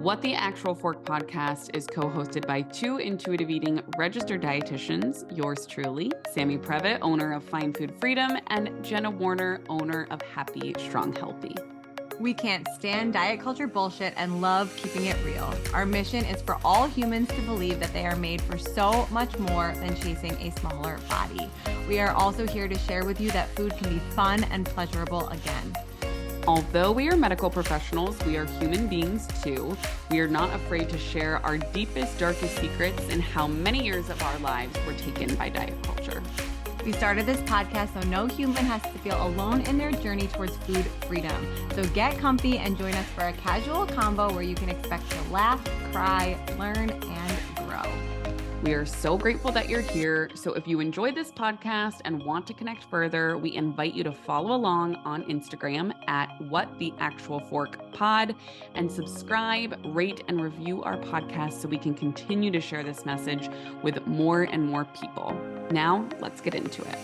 What the Actual Fork podcast is co-hosted by two intuitive eating registered dietitians, yours truly, Sammy Previtt, owner of Fine Food Freedom, and Jenna Warner, owner of Happy Strong Healthy. We can't stand diet culture bullshit and love keeping it real. Our mission is for all humans to believe that they are made for so much more than chasing a smaller body. We are also here to share with you that food can be fun and pleasurable again. Although we are medical professionals, we are human beings too. We are not afraid to share our deepest, darkest secrets and how many years of our lives were taken by diet culture. We started this podcast so no human has to feel alone in their journey towards food freedom. So get comfy and join us for a casual convo where you can expect to laugh, cry, learn, and grow. We are so grateful that you're here. So if you enjoyed this podcast and want to connect further, we invite you to follow along on Instagram at WhatTheActualForkPod and subscribe, rate, and review our podcast so we can continue to share this message with more and more people. Now, let's get into it.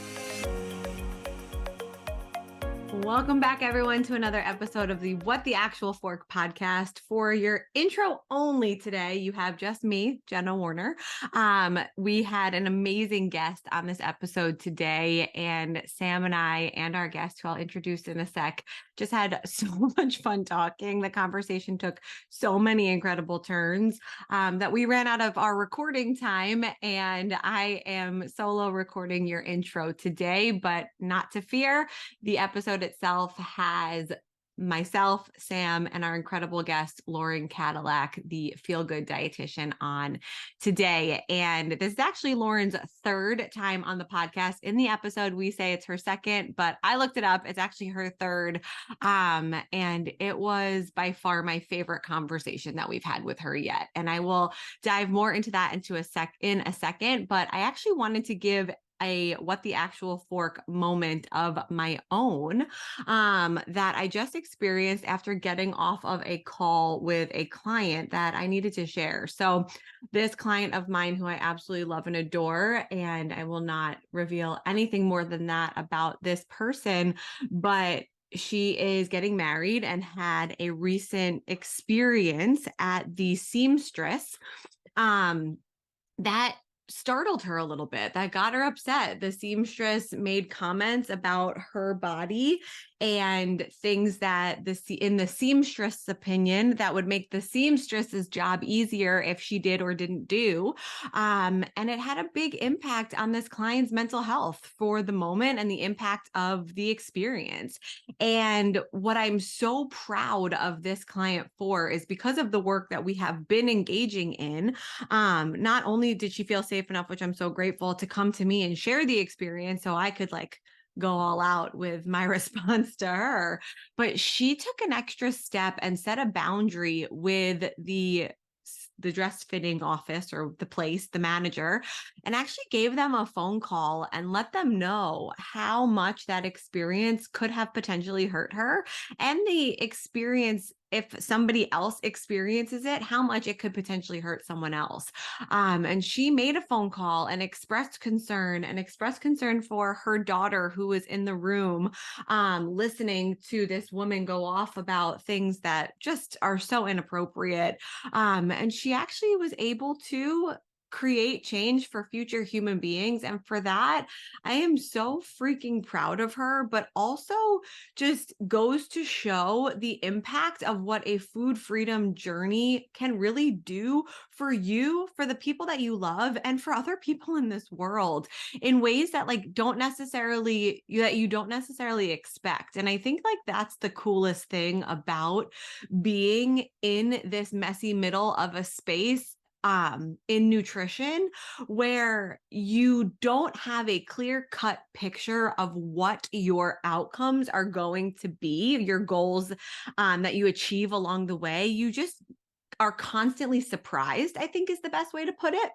Welcome back, everyone, to another episode of the What the Actual Fork podcast. For your intro only today, you have just me, Jenna Warner. We had an amazing guest on this episode today, and Sam and I and our guest, who I'll introduce in a sec, just had so much fun talking. The conversation took so many incredible turns that we ran out of our recording time, and I am solo recording your intro today, but not to fear. The episode itself has myself, Sam, and our incredible guest, Lauren Cadillac, the feel-good dietitian, on today. And this is actually Lauren's third time on the podcast. In the episode, we say it's her second, but I looked it up. It's actually her third. And it was by far my favorite conversation that we've had with her yet. And I will dive more into that in a second, but I actually wanted to give a What the Actual Fork moment of my own that I just experienced after getting off of a call with a client that I needed to share. So this client of mine who I absolutely love and adore, and I will not reveal anything more than that about this person, but she is getting married and had a recent experience at the seamstress that startled her a little bit, that got her upset. The seamstress made comments about her body and things that in the seamstress opinion that would make the seamstress's job easier if she did or didn't do. And it had a big impact on this client's mental health for the moment and the impact of the experience. And what I'm so proud of this client for is because of the work that we have been engaging in. Not only did she feel safe enough, which I'm so grateful, to come to me and share the experience so I could go all out with my response to her, but she took an extra step and set a boundary with the dress fitting office or the manager, and actually gave them a phone call and let them know how much that experience could have potentially hurt her, and the experience, if somebody else experiences it, how much it could potentially hurt someone else. And she made a phone call and expressed concern for her daughter, who was in the room listening to this woman go off about things that just are so inappropriate. And she actually was able to create change for future human beings. And for that, I am so freaking proud of her, but also just goes to show the impact of what a food freedom journey can really do for you, for the people that you love, and for other people in this world in ways that you don't necessarily expect. And I think that's the coolest thing about being in this messy middle of a space in nutrition, where you don't have a clear-cut picture of what your outcomes are going to be, your goals that you achieve along the way. You just are constantly surprised, I think is the best way to put it.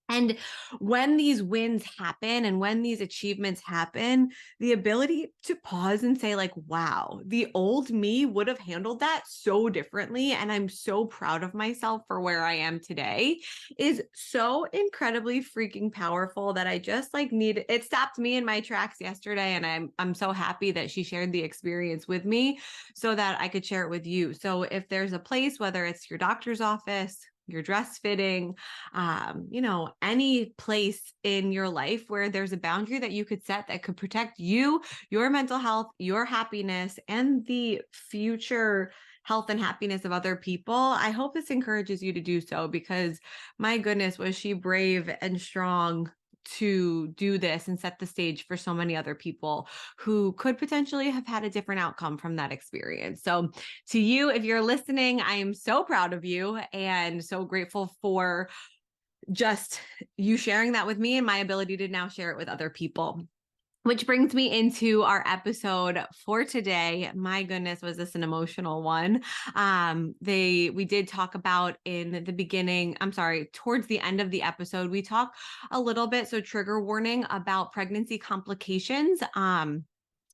And when these wins happen and when these achievements happen, the ability to pause and say, like, wow, the old me would have handled that so differently. And I'm so proud of myself for where I am today is so incredibly freaking powerful that I just like need it. Stopped me in my tracks yesterday. And I'm so happy that she shared the experience with me so that I could share it with you. So if there's a place, whether it's your doctor's office, your dress fitting, any place in your life where there's a boundary that you could set that could protect you, your mental health, your happiness, and the future health and happiness of other people. I hope this encourages you to do so because my goodness, was she brave and strong to do this and set the stage for so many other people who could potentially have had a different outcome from that experience. So to you, if you're listening, I am so proud of you and so grateful for just you sharing that with me and my ability to now share it with other people. Which brings me into our episode for today. My goodness, was this an emotional one? We did talk about in the beginning, towards the end of the episode, we talk a little bit, so trigger warning, about pregnancy complications.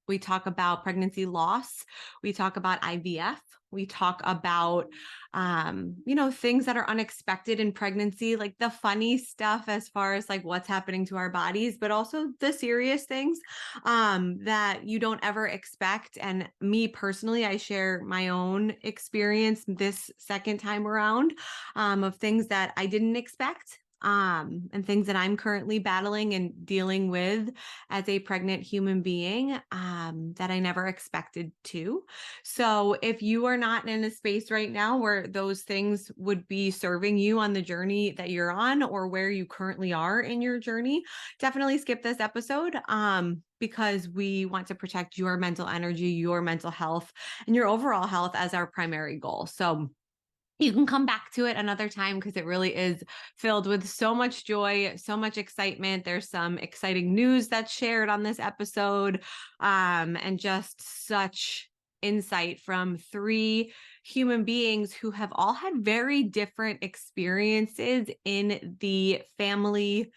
We talk about pregnancy loss. We talk about IVF. We talk about, things that are unexpected in pregnancy, like the funny stuff as far as like what's happening to our bodies, but also the serious things that you don't ever expect. And me personally, I share my own experience this second time around of things that I didn't expect. And things that I'm currently battling and dealing with as a pregnant human being that I never expected to. So if you are not in a space right now where those things would be serving you on the journey that you're on or where you currently are in your journey, definitely skip this episode because we want to protect your mental energy, your mental health, and your overall health as our primary goal. So you can come back to it another time because it really is filled with so much joy, so much excitement. There's some exciting news that's shared on this episode, and just such insight from three human beings who have all had very different experiences in the family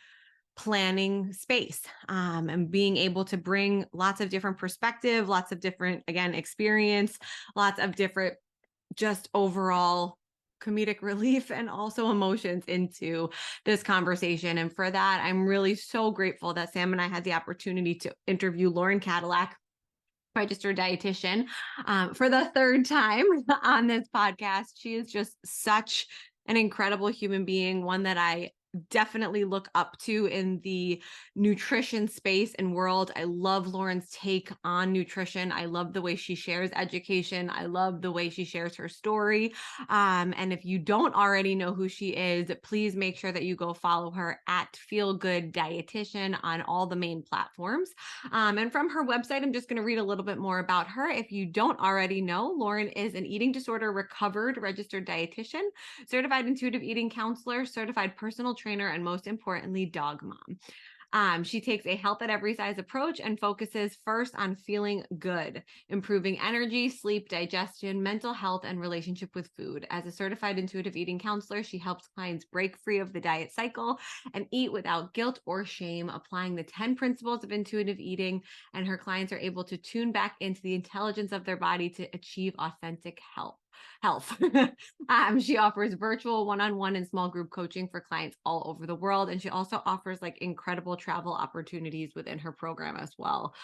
planning space, and being able to bring lots of different perspective, lots of different, again, experience, lots of different just overall comedic relief and also emotions into this conversation. And for that, I'm really so grateful that Sam and I had the opportunity to interview Lauren Cadillac, registered dietitian, for the third time on this podcast. She is just such an incredible human being, one that I definitely look up to in the nutrition space and world. I love Lauren's take on nutrition. I love the way she shares education. I love the way she shares her story. And if you don't already know who she is, please make sure that you go follow her at Feel Good Dietitian on all the main platforms. And from her website, I'm just going to read a little bit more about her. If you don't already know, Lauren is an eating disorder recovered registered dietitian, certified intuitive eating counselor, certified personal trainer, and most importantly, dog mom. She takes a health at every size approach and focuses first on feeling good, improving energy, sleep, digestion, mental health, and relationship with food. As a certified intuitive eating counselor, she helps clients break free of the diet cycle and eat without guilt or shame, applying the 10 principles of intuitive eating, and her clients are able to tune back into the intelligence of their body to achieve authentic health. She offers virtual one-on-one and small group coaching for clients all over the world. And she also offers like incredible travel opportunities within her program as well,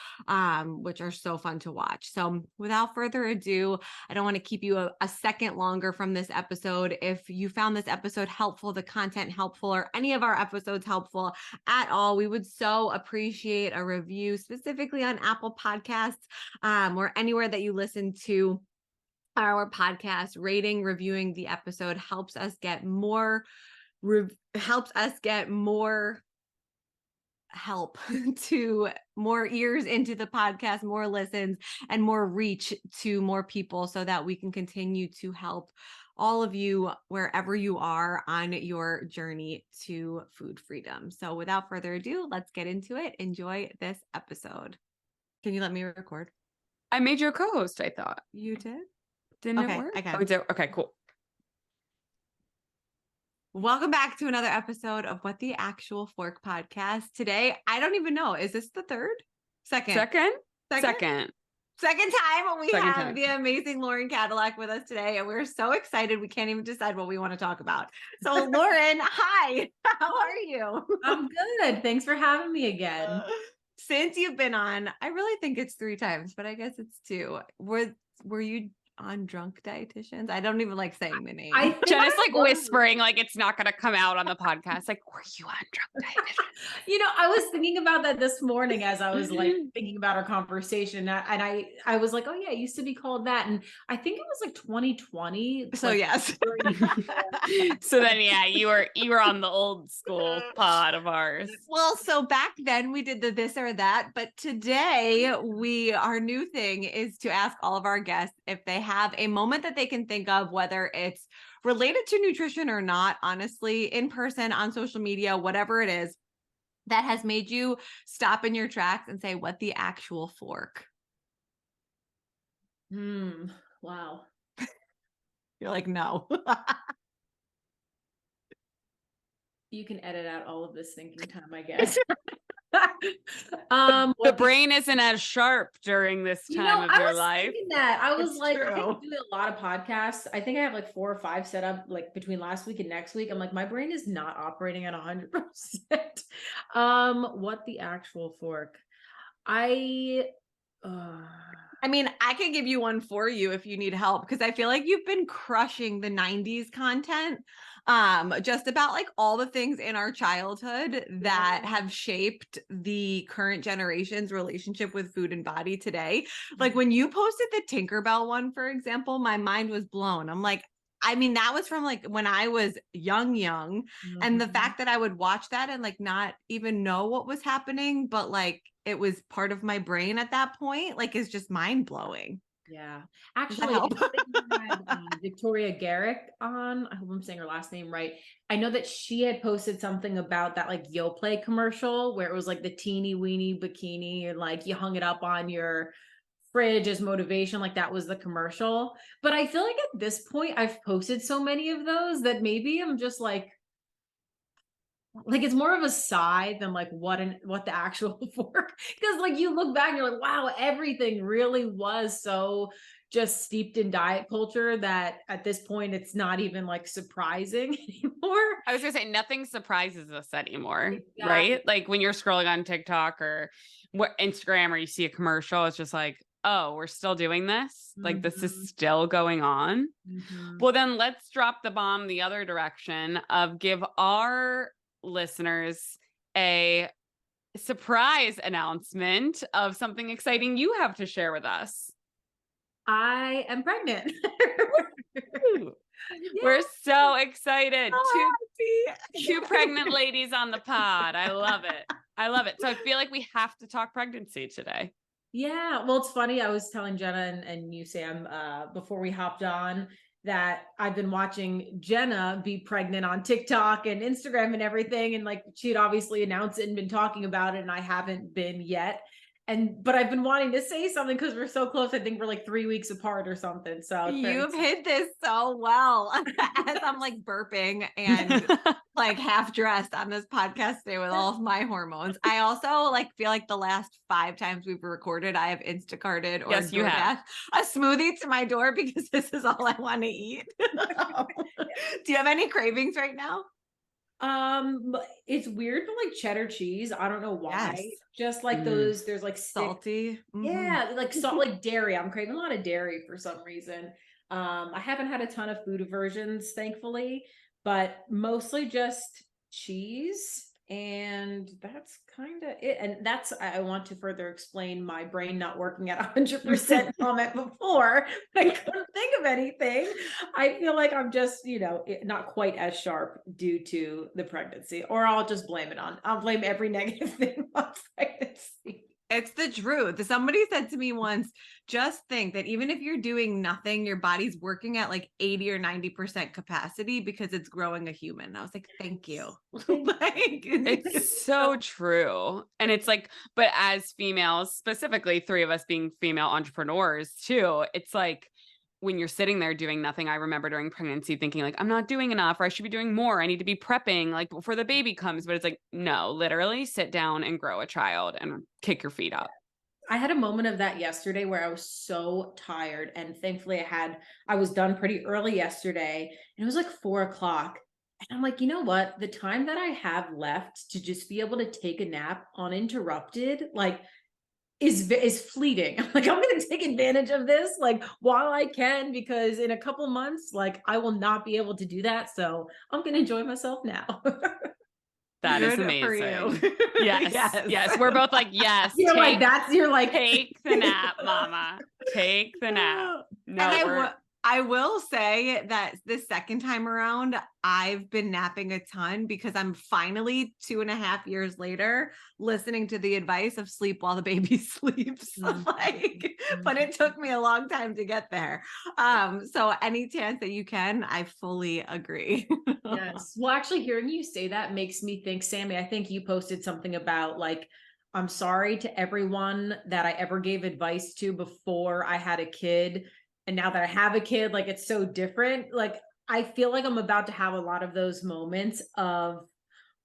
which are so fun to watch. So without further ado, I don't want to keep you a second longer from this episode. If you found this episode helpful, the content helpful, or any of our episodes helpful at all, we would so appreciate a review, specifically on Apple Podcasts, or anywhere that you listen to our podcast. Rating, reviewing the episode helps us get more help to more ears into the podcast, more listens, and more reach to more people so that we can continue to help all of you wherever you are on your journey to food freedom. So without further ado, let's get into it. Enjoy this episode. Can you let me record? I made you a co-host, I thought. You did? Didn't Okay, it work? I can. Oh, okay, cool. Welcome back to another episode of What the Actual Fork podcast. Today, I don't even know. Is this the third? Second time we have the amazing Lauren Cadillac with us today, and we're so excited we can't even decide what we want to talk about. So Lauren, hi, how are you? I'm good. Thanks for having me again. Since you've been on, I really think it's 3 times, but I guess it's 2. Were you on Drunk Dietitians? I don't even like saying the name. Jenna's like whispering, like it's not going to come out on the podcast. Like, were you on Drunk Dietitians? I was thinking about that this morning as I was like thinking about our conversation, and I was like, oh yeah, it used to be called that, and I think it was like 2020. So like, yes. So then, yeah, you were on the old school pod of ours. Well, so back then we did the this or that, but today our new thing is to ask all of our guests if they have a moment that they can think of, whether it's related to nutrition or not, honestly, in person, on social media, whatever it is, that has made you stop in your tracks and say, what the actual fork? Wow. You're like, no. You can edit out all of this thinking time, I guess. The brain isn't as sharp during this time of your life. I was like, I do a lot of podcasts. I think I have like 4 or 5 set up like between last week and next week. I'm like, my brain is not operating at 100%. What the actual fork? I mean, I can give you one for you if you need help, because I feel like you've been crushing the 90s content, just about like all the things in our childhood that have shaped the current generation's relationship with food and body today. Like when you posted the Tinkerbell one, for example, my mind was blown. I'm like, I mean, that was from like when I was young. And the fact that I would watch that and like not even know what was happening, but like it was part of my brain at that point, like is just mind blowing. Yeah. Actually, Victoria Garrick on, I hope I'm saying her last name right. I know that she had posted something about that like Yoplait commercial where it was like the teeny weeny bikini and like you hung it up on your fridge as motivation, like that was the commercial. But I feel like at this point I've posted so many of those that maybe I'm just like it's more of a sigh than like what the actual fork, because like you look back and you're like, wow, everything really was so just steeped in diet culture that at this point it's not even like surprising anymore. I was gonna say nothing surprises us anymore, right? Like when you're scrolling on TikTok or Instagram or you see a commercial, it's just like, oh, we're still doing this? Like this is still going on? Well, then let's drop the bomb the other direction of give our listeners a surprise announcement of something exciting you have to share with us. I am pregnant. We're so excited. Two pregnant ladies on the pod. I love it. So I feel like we have to talk pregnancy today. Yeah. Well, it's funny. I was telling Jenna and you, Sam, before we hopped on, that I've been watching Jenna be pregnant on TikTok and Instagram and everything. And like, she had obviously announced it and been talking about it, and I haven't been yet. But I've been wanting to say something because we're so close. I think we're like 3 weeks apart or something. So you've hit this so well as I'm like burping and like half dressed on this podcast today with all of my hormones. I also like feel like the last 5 times we've recorded, I have Instacarted or DoorDash a smoothie to my door because this is all I want to eat. Do you have any cravings right now? It's weird, but like cheddar cheese, I don't know why. Yes. Just like those, there's like salty. Yeah, like salt, like dairy. I'm craving a lot of dairy for some reason. I haven't had a ton of food aversions, thankfully, but mostly just cheese. And that's kind of it. And that's, I want to further explain my brain not working at 100% comment before. I couldn't think of anything. I feel like I'm just, not quite as sharp due to the pregnancy, or I'll just I'll blame every negative thing on pregnancy. It's the truth. Somebody said to me once, just think that even if you're doing nothing, your body's working at like 80 or 90% capacity because it's growing a human. And I was like, thank you. It's so true. And it's like, but as females, specifically 3 of us being female entrepreneurs too, it's like, when you're sitting there doing nothing, I remember during pregnancy thinking like, I'm not doing enough, or I should be doing more. I need to be prepping like before the baby comes. But it's like, no, literally sit down and grow a child and kick your feet up. I had a moment of that yesterday where I was so tired, and thankfully I was done pretty early yesterday, and it was like 4 o'clock. And I'm like, you know what? The time that I have left to just be able to take a nap uninterrupted, like is fleeting. I'm like, I'm going to take advantage of this like while I can, because in a couple months, like I will not be able to do that. So I'm going to enjoy myself now. That is Good for amazing. you. Yes. Yes. We're both like, yes. You're like, take the nap, mama. Take the nap. No, And I will say that the second time around, I've been napping a ton because I'm finally 2.5 years later listening to the advice of sleep while the baby sleeps. Like, but it took me a long time to get there. So any chance that you can, I fully agree. Yes. Well, actually, hearing you say that makes me think, Sammy, I think you posted something about like, I'm sorry to everyone that I ever gave advice to before I had a kid. And now that I have a kid, like it's so different. Like, I feel like I'm about to have a lot of those moments of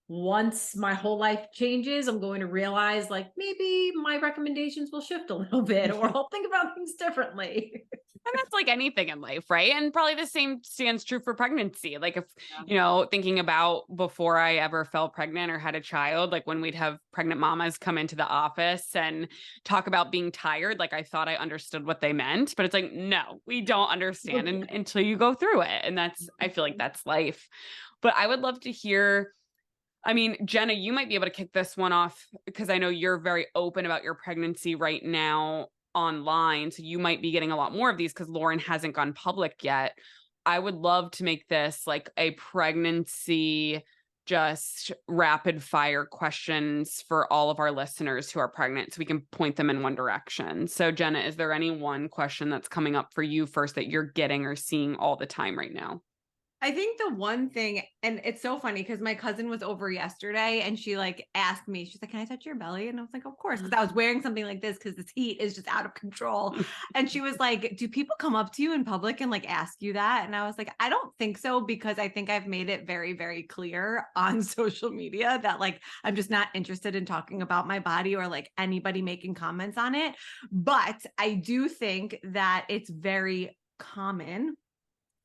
once my whole life changes, I'm going to realize like maybe my recommendations will shift a little bit, or I'll think about things differently. and that's like anything in life, right? And probably the same stands true for pregnancy. Like if, thinking about before I ever fell pregnant or had a child, like when we'd have pregnant mamas come into the office and talk about being tired, like I thought I understood what they meant, but it's like, no, we don't understand until you go through it. And I feel like that's life. But I would love to hear, I mean, Jenna, you might be able to kick this one off because I know you're very open about your pregnancy right now online. So you might be getting a lot more of these because Lauren hasn't gone public yet. I would love to make this like a pregnancy, just rapid fire questions for all of our listeners who are pregnant so we can point them in one direction. So Jenna, is there any one question that's coming up for you first that you're getting or seeing all the time right now? I think the one thing, and it's so funny because my cousin was over yesterday and she like asked me, she's like, can I touch your belly? And I was like, of course, because I was wearing something like this because this heat is just out of control. And she was like, do people come up to you in public and like ask you that? And I was like, I don't think so, because I think I've made it very, very clear on social media that like I'm just not interested in talking about my body or like anybody making comments on it. But I do think that it's very common,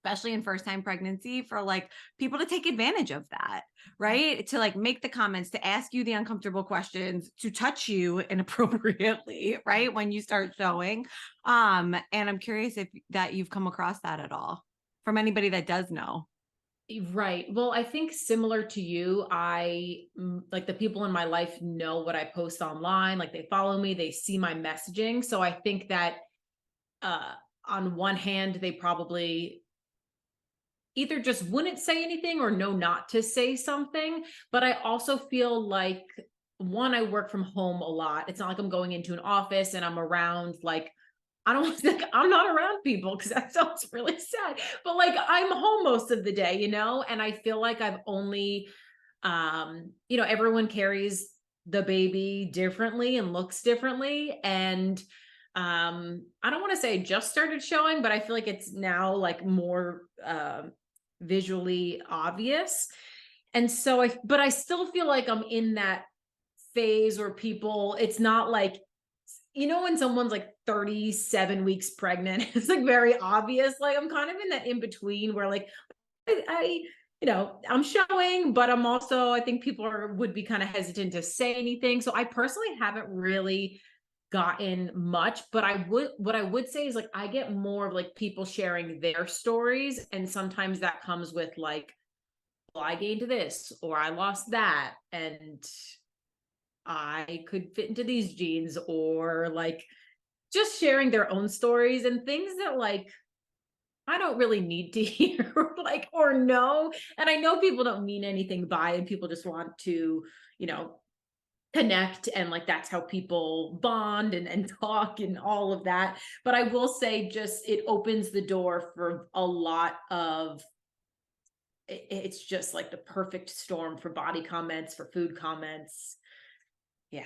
especially in first-time pregnancy, for like people to take advantage of that, right? To like make the comments, to ask you the uncomfortable questions, to touch you inappropriately, right? When you start showing. And I'm curious if that you've come across that at all from anybody that does know. Right. Well, I think similar to you, like the people in my life know what I post online, like they follow me, they see my messaging. So I think that on one hand, they probably either just wouldn't say anything or know not to say something. But I also feel like, one, I work from home a lot. It's not like I'm going into an office and I'm around like, I don't think I'm not around people because that sounds really sad, but like I'm home most of the day, and I feel like I've only, everyone carries the baby differently and looks differently. And I don't want to say just started showing, but I feel like it's now like more visually obvious. And so but I still feel like I'm in that phase where people, it's not like, when someone's like 37 weeks pregnant, it's like very obvious. Like I'm kind of in that in between where like I'm showing, but I'm also, I think people would be kind of hesitant to say anything. So I personally haven't really gotten much, but what I would say is like I get more of like people sharing their stories, and sometimes that comes with like, well, I gained this or I lost that and I could fit into these jeans, or like just sharing their own stories and things that like I don't really need to hear like or know. And I know people don't mean anything by it. People just want to, connect, and like that's how people bond and talk and all of that. But I will say, just it opens the door for a lot of, it's just like the perfect storm for body comments, for food comments. Yeah.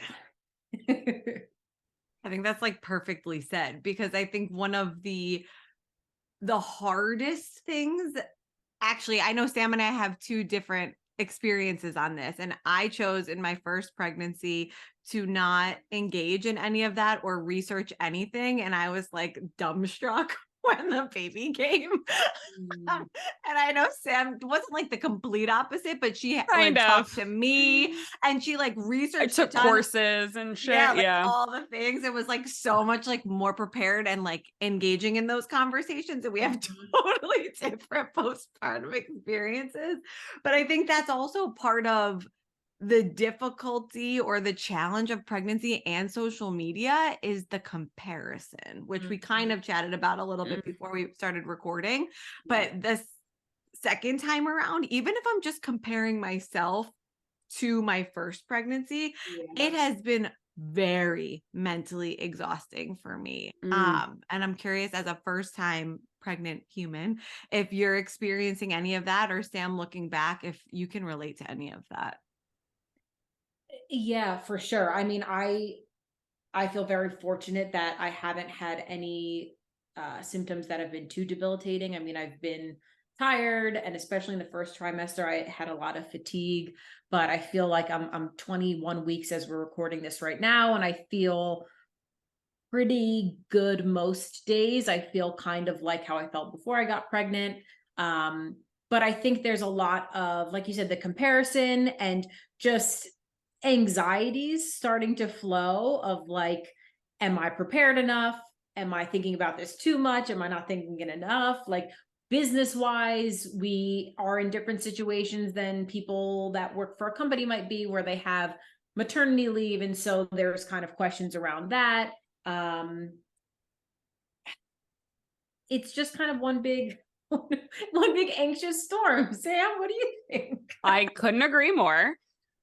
I think that's like perfectly said, because I think one of the the hardest things, actually, I know Sam and I have two different experiences on this, and I chose in my first pregnancy to not engage in any of that or research anything. And I was like dumbstruck when the baby came. And I know Sam wasn't like the complete opposite, but she Kind like of. talked to me and she like I researched took a ton. courses and shit. Yeah, like Yeah. all the things. It was like so much like more prepared and like engaging in those conversations. And we have totally different postpartum experiences. But I think that's also part of the difficulty or the challenge of pregnancy and social media is the comparison, which we kind of chatted about a little bit before we started recording. But this second time around, even if I'm just comparing myself to my first pregnancy, it has been very mentally exhausting for me. And I'm curious, as a first time pregnant human, if you're experiencing any of that, or Sam, looking back, if you can relate to any of that. Yeah, for sure. I mean, I feel very fortunate that I haven't had any symptoms that have been too debilitating. I mean, I've been tired, and especially in the first trimester, I had a lot of fatigue. But I feel like I'm 21 weeks as we're recording this right now, and I feel pretty good most days. I feel kind of like how I felt before I got pregnant. But I think there's a lot of, like you said, the comparison and just anxieties starting to flow of like, am I prepared enough? Am I thinking about this too much? Am I not thinking it enough? Like, business wise, we are in different situations than people that work for a company might be, where they have maternity leave. And so there's kind of questions around that. It's just kind of one big one big anxious storm. Sam, what do you think? I couldn't agree more.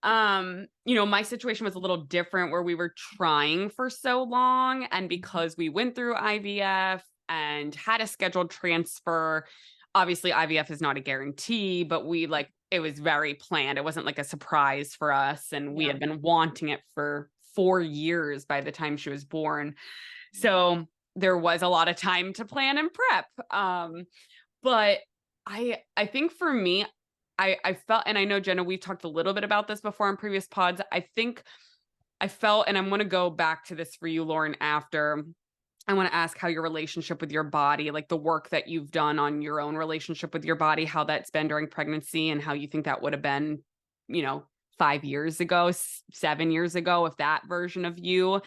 My situation was a little different where we were trying for so long, and because we went through IVF and had a scheduled transfer, obviously IVF is not a guarantee, but it was very planned. It wasn't like a surprise for us, and we had been wanting it for 4 years by the time she was born. So there was a lot of time to plan and prep. But I think for me, I felt, and I know, Jenna, we've talked a little bit about this before on previous pods. I think I felt, and I'm going to go back to this for you, Lauren, after. I want to ask how your relationship with your body, like the work that you've done on your own relationship with your body, how that's been during pregnancy, and how you think that would have been, 5 years ago, 7 years ago, if that version of you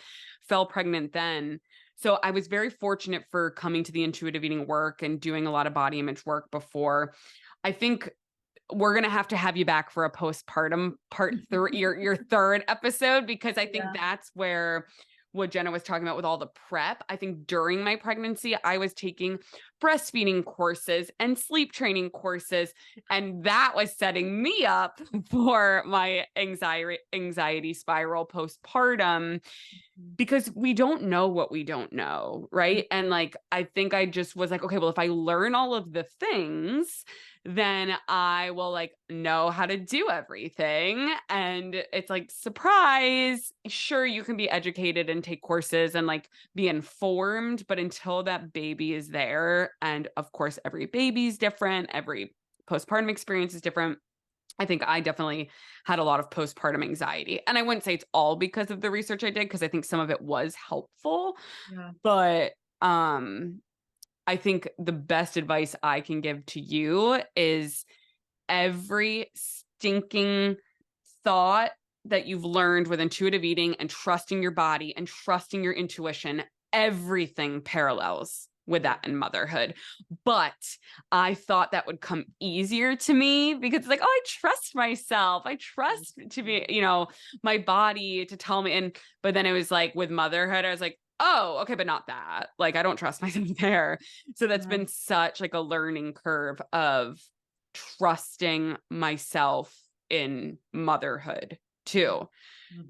fell pregnant then. So I was very fortunate for coming to the intuitive eating work and doing a lot of body image work before. I think we're going to have you back for a postpartum part 3, your third episode, because I think that's where what Jenna was talking about with all the prep. I think during my pregnancy, I was taking breastfeeding courses and sleep training courses, and that was setting me up for my anxiety spiral postpartum, because we don't know what we don't know, right? And like, I think I just was like, okay, well, if I learn all of the things, then I will like know how to do everything. And it's like, surprise, sure, you can be educated and take courses and like be informed, but until that baby is there, and of course, every baby's different, every postpartum experience is different. I think I definitely had a lot of postpartum anxiety. And I wouldn't say it's all because of the research I did, because I think some of it was helpful. But I think the best advice I can give to you is every stinking thought that you've learned with intuitive eating and trusting your body and trusting your intuition, everything parallels with that in motherhood. But I thought that would come easier to me, because it's like, oh, I trust myself. I trust to be, my body to tell me. But then it was like with motherhood, I was like, oh, okay, but not that. Like, I don't trust myself there. So that's been such like a learning curve of trusting myself in motherhood too.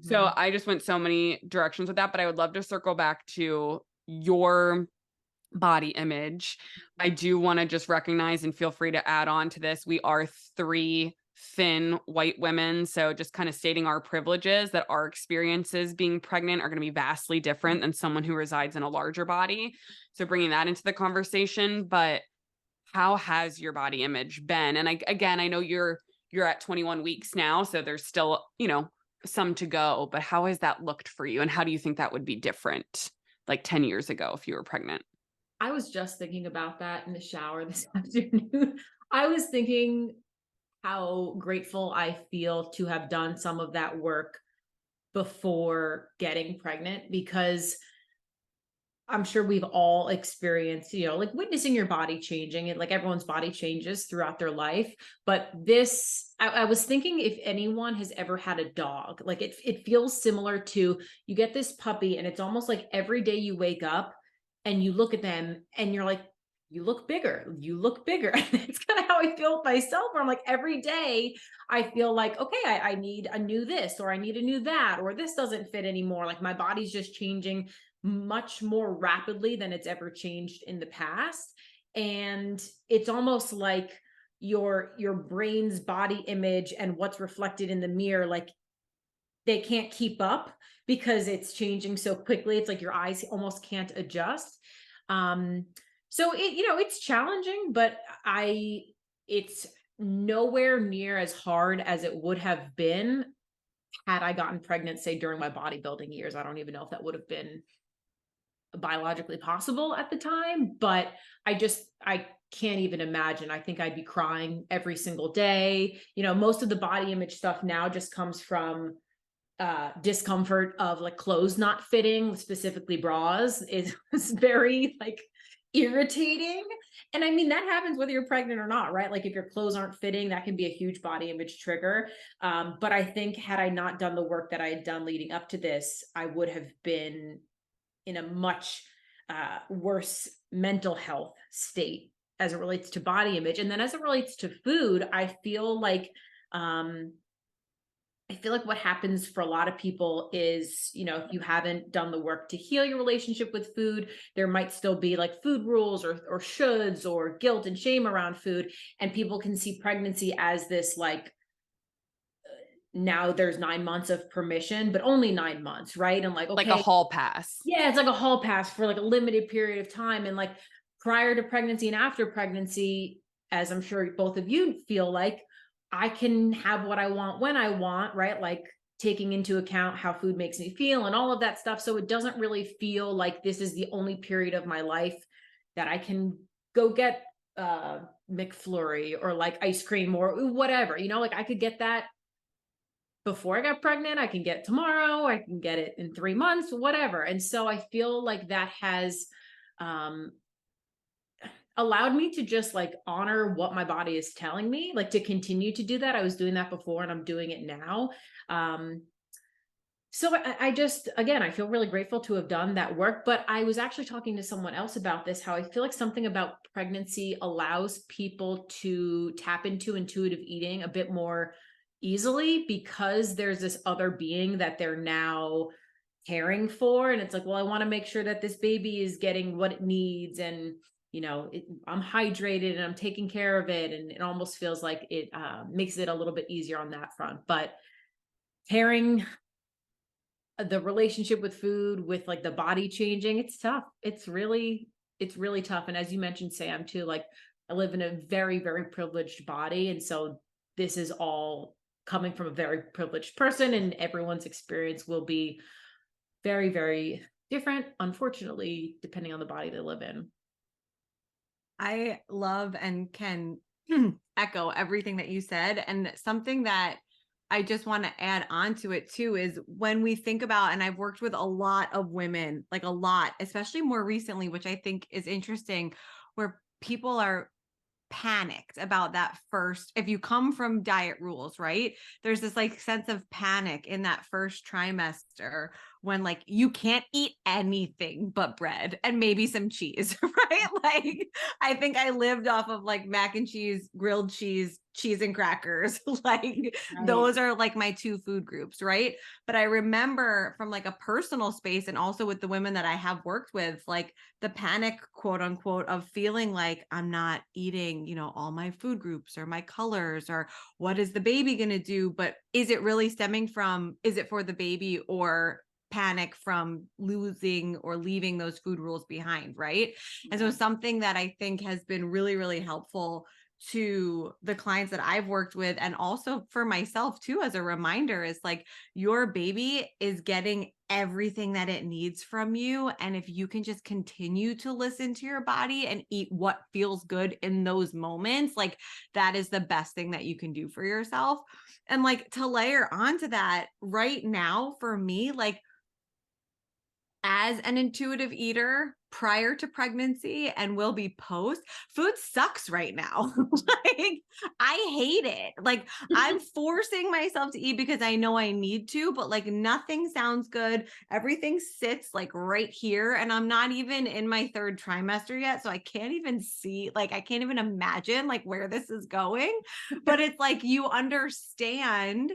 So I just went so many directions with that, but I would love to circle back to your body image. I do want to just recognize, and feel free to add on to this, we are 3 thin white women. So just kind of stating our privileges, that our experiences being pregnant are going to be vastly different than someone who resides in a larger body. So bringing that into the conversation. But how has your body image been? And I know you're at 21 weeks now, so there's still, some to go, but how has that looked for you? And how do you think that would be different like 10 years ago if you were pregnant? I was just thinking about that in the shower this afternoon. I was thinking how grateful I feel to have done some of that work before getting pregnant, because I'm sure we've all experienced, like witnessing your body changing, and like everyone's body changes throughout their life. But this, I was thinking, if anyone has ever had a dog, like it feels similar to, you get this puppy and it's almost like every day you wake up and you look at them and you're like, you look bigger, you look bigger. It's kind of how I feel with myself, where I'm like, every day I feel like, okay, I need a new this, or I need a new that, or this doesn't fit anymore. Like my body's just changing much more rapidly than it's ever changed in the past. And it's almost like your brain's body image and what's reflected in the mirror, like they can't keep up because it's changing so quickly. It's like your eyes almost can't adjust. So it's challenging, but it's nowhere near as hard as it would have been had I gotten pregnant, say during my bodybuilding years. I don't even know if that would have been biologically possible at the time, but I can't even imagine. I think I'd be crying every single day. Most of the body image stuff now just comes from discomfort of like clothes not fitting, specifically bras, is very like irritating. And I mean, that happens whether you're pregnant or not, right? Like if your clothes aren't fitting, that can be a huge body image trigger. But I think had I not done the work that I had done leading up to this, I would have been in a much worse mental health state as it relates to body image. And then as it relates to food, I feel like what happens for a lot of people is, if you haven't done the work to heal your relationship with food, there might still be like food rules or shoulds or guilt and shame around food. And people can see pregnancy as this like, now there's 9 months of permission, but only 9 months, right? And like, okay, like a hall pass. Yeah, it's like a hall pass for like a limited period of time. And like prior to pregnancy and after pregnancy, as I'm sure both of you feel like, I can have what I want when I want, right? Like taking into account how food makes me feel and all of that stuff. So it doesn't really feel like this is the only period of my life that I can go get McFlurry or like ice cream or whatever, like I could get that before I got pregnant, I can get it tomorrow, I can get it in 3 months, whatever. And so I feel like that has allowed me to just like honor what my body is telling me, like to continue to do that. I was doing that before and I'm doing it now. So I just, again, I feel really grateful to have done that work. But I was actually talking to someone else about this, how I feel like something about pregnancy allows people to tap into intuitive eating a bit more easily, because there's this other being that they're now caring for. And it's like, well, I want to make sure that this baby is getting what it needs. And, I'm hydrated and I'm taking care of it. And it almost feels like it makes it a little bit easier on that front. But pairing the relationship with food with like the body changing, it's tough. It's really tough. And as you mentioned, Sam, too, like I live in a very, very privileged body. And so this is all coming from a very privileged person, and everyone's experience will be very, very different, unfortunately, depending on the body they live in. I love and can echo everything that you said. And something that I just want to add on to it too is when we think about, and I've worked with a lot of women, like a lot, especially more recently, which I think is interesting, where people are panicked about that first, if you come from diet rules, right? There's this like sense of panic in that first trimester when like you can't eat anything but bread and maybe some cheese, right? Like I think I lived off of like mac and cheese, grilled cheese, cheese and crackers. Like those are like my two food groups, right? But I remember from like a personal space and also with the women that I have worked with, like the panic, quote unquote, of feeling like I'm not eating, you know, all my food groups or my colors, or what is the baby going to do? But is it really stemming from, is it for the baby, or panic from losing or leaving those food rules behind, right? And so something that I think has been really, really helpful to the clients that I've worked with, and also for myself too, as a reminder, is like your baby is getting everything that it needs from you. And if you can just continue to listen to your body and eat what feels good in those moments, like that is the best thing that you can do for yourself. And like to layer onto that right now for me, like as an intuitive eater prior to pregnancy and will be post, food sucks right now. Like I hate it. Like I'm forcing myself to eat because I know I need to, but like nothing sounds good. Everything sits like right here, and I'm not even in my third trimester yet, so I can't even see, like I can't even imagine like where this is going. But it's like you understand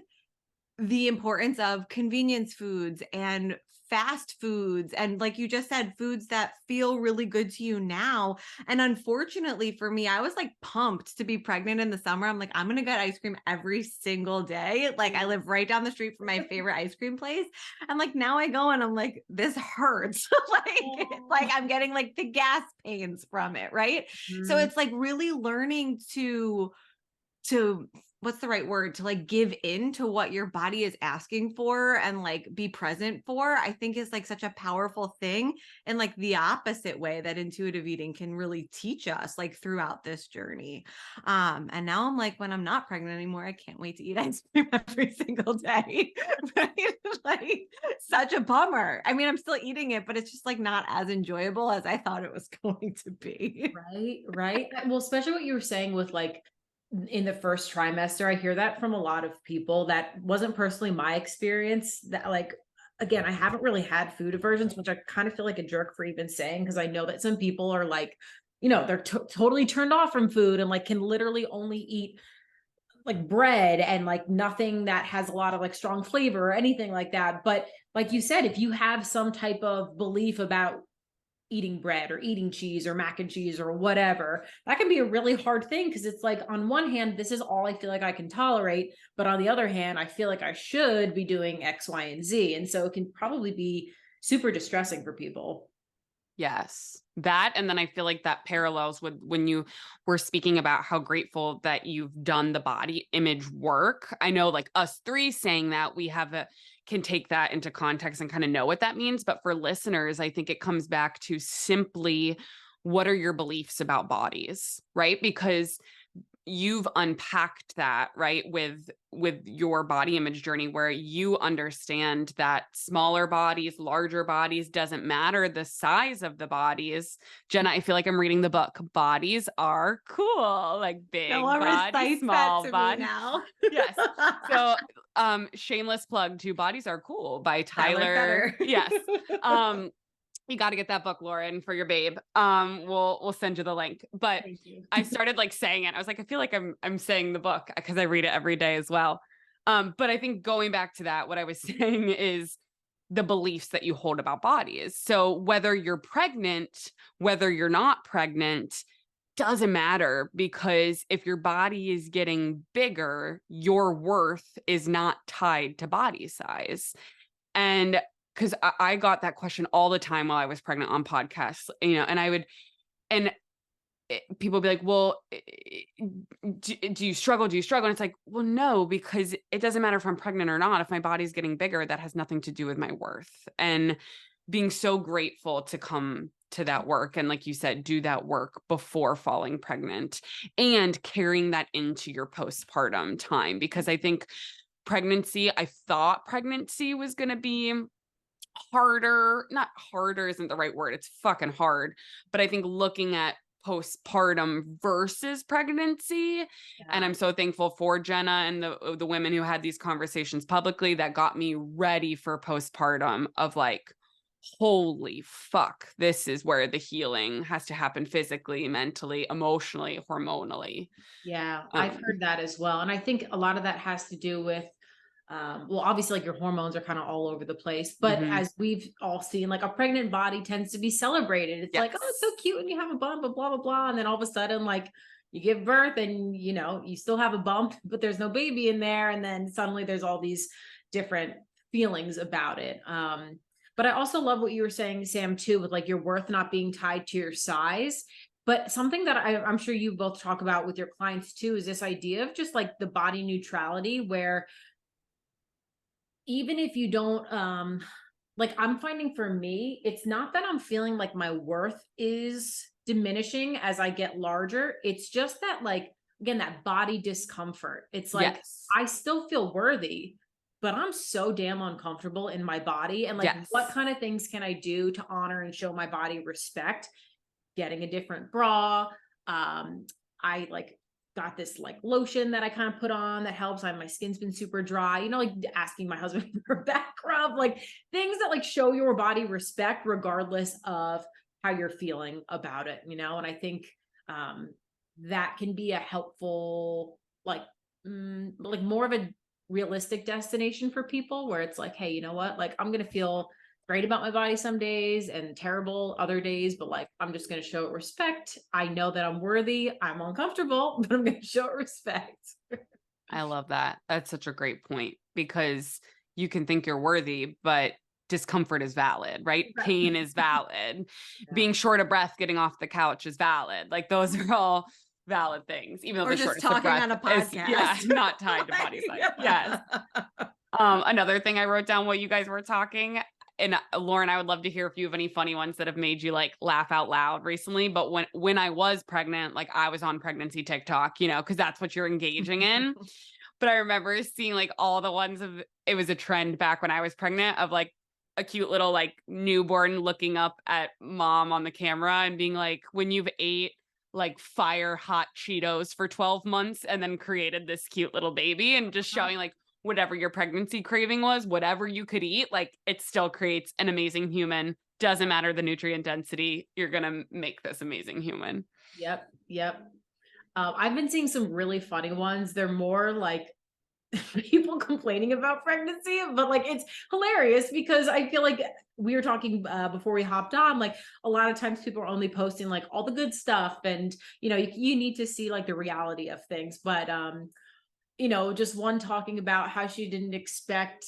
the importance of convenience foods and fast foods, and like you just said, foods that feel really good to you now. And unfortunately for me, I was like pumped to be pregnant in the summer. I'm like, I'm gonna get ice cream every single day. Like I live right down the street from my favorite ice cream place, and like now I go and I'm like, this hurts. Like I'm getting like the gas pains from it, right? So it's like really learning to what's the right word, to like give in to what your body is asking for and like be present for, I think is like such a powerful thing. And like the opposite way that intuitive eating can really teach us like throughout this journey. And now I'm like, when I'm not pregnant anymore, I can't wait to eat ice cream every single day. Right? Like such a bummer. I mean, I'm still eating it, but it's just like not as enjoyable as I thought it was going to be. Right. Well, especially what you were saying with like in the first trimester, I hear that from a lot of people. That wasn't personally my experience. That like, again, I haven't really had food aversions, which I kind of feel like a jerk for even saying, because I know that some people are like, you know, they're totally turned off from food and like can literally only eat like bread and like nothing that has a lot of like strong flavor or anything like that. But like you said, if you have some type of belief about eating bread or eating cheese or mac and cheese or whatever, that can be a really hard thing, because it's like on one hand, this is all I feel like I can tolerate, but on the other hand, I feel like I should be doing X, Y, and Z. And so it can probably be super distressing for people. Yes, that. And then I feel like that parallels with when you were speaking about how grateful that you've done the body image work. I know like us three saying that we have can take that into context and kind of know what that means. But for listeners, I think it comes back to simply what are your beliefs about bodies, right? Because you've unpacked that, right, with your body image journey, where you understand that smaller bodies, larger bodies, doesn't matter the size of the bodies. Jenna, I feel like I'm reading the book. Bodies are cool, like big body, small body. Now. Yes. So shameless plug to Bodies Are Cool by Tyler. Yes. You got to get that book, Lauren, for your babe. We'll send you the link. But I started like saying it. I was like, I feel like I'm saying the book because I read it every day as well. But I think going back to that, what I was saying is the beliefs that you hold about bodies. So whether you're pregnant, whether you're not pregnant, doesn't matter, because if your body is getting bigger, your worth is not tied to body size. And because I got that question all the time while I was pregnant on podcasts, you know, and I would, and people would be like, well, do you struggle? Do you struggle? And it's like, well, no, because it doesn't matter if I'm pregnant or not. If my body's getting bigger, that has nothing to do with my worth. And being so grateful to come to that work. And like you said, do that work before falling pregnant and carrying that into your postpartum time. Because I think I thought pregnancy was going to be harder. Not harder isn't the right word. It's fucking hard. But I think looking at postpartum versus pregnancy. Yeah. And I'm so thankful for Jenna and the women who had these conversations publicly that got me ready for postpartum of like, holy fuck, this is where the healing has to happen physically, mentally, emotionally, hormonally. Yeah, I've heard that as well. And I think a lot of that has to do with, well, obviously like your hormones are kind of all over the place, but as we've all seen, like a pregnant body tends to be celebrated. It's like, oh, it's so cute when you have a bump, blah, blah, blah. And then all of a sudden, like you give birth and, you know, you still have a bump, but there's no baby in there. And then suddenly there's all these different feelings about it. But I also love what you were saying, Sam, too, with like your worth not being tied to your size. But something that I'm sure you both talk about with your clients too, is this idea of just like the body neutrality, where even if you don't, like I'm finding for me, it's not that I'm feeling like my worth is diminishing as I get larger. It's just that like, again, that body discomfort. It's like, I still feel worthy, but I'm so damn uncomfortable in my body. And like, what kind of things can I do to honor and show my body respect? Getting a different bra. I like got this like lotion that I kind of put on that helps. My skin's been super dry, you know, like asking my husband for a back rub, like things that like show your body respect regardless of how you're feeling about it, you know? And I think that can be a helpful, like more of a realistic destination for people where it's like, hey, you know what? Like I'm going to feel great about my body some days and terrible other days, but like I'm just going to show it respect. I know that I'm worthy. I'm uncomfortable, but I'm going to show it respect. I love that. That's such a great point, because you can think you're worthy, but discomfort is valid, right? Pain is valid. Being short of breath, getting off the couch is valid. Like those are all valid things, even though or the just shortest of talking breath on a podcast is not tied to body size. Yes. Another thing I wrote down while you guys were talking, and Lauren, I would love to hear if you have any funny ones that have made you like laugh out loud recently. But when I was pregnant, like I was on pregnancy TikTok, you know, because that's what you're engaging in. But I remember seeing like all the ones of, it was a trend back when I was pregnant of like a cute little like newborn looking up at mom on the camera and being like, when you've ate like fire hot Cheetos for 12 months and then created this cute little baby, and just showing like whatever your pregnancy craving was, whatever you could eat, like it still creates an amazing human. Doesn't matter the nutrient density, you're going to make this amazing human. Yep. I've been seeing some really funny ones. They're more like people complaining about pregnancy, but like it's hilarious because I feel like we were talking before we hopped on, like a lot of times people are only posting like all the good stuff, and you know, you need to see like the reality of things. But you know, just one talking about how she didn't expect,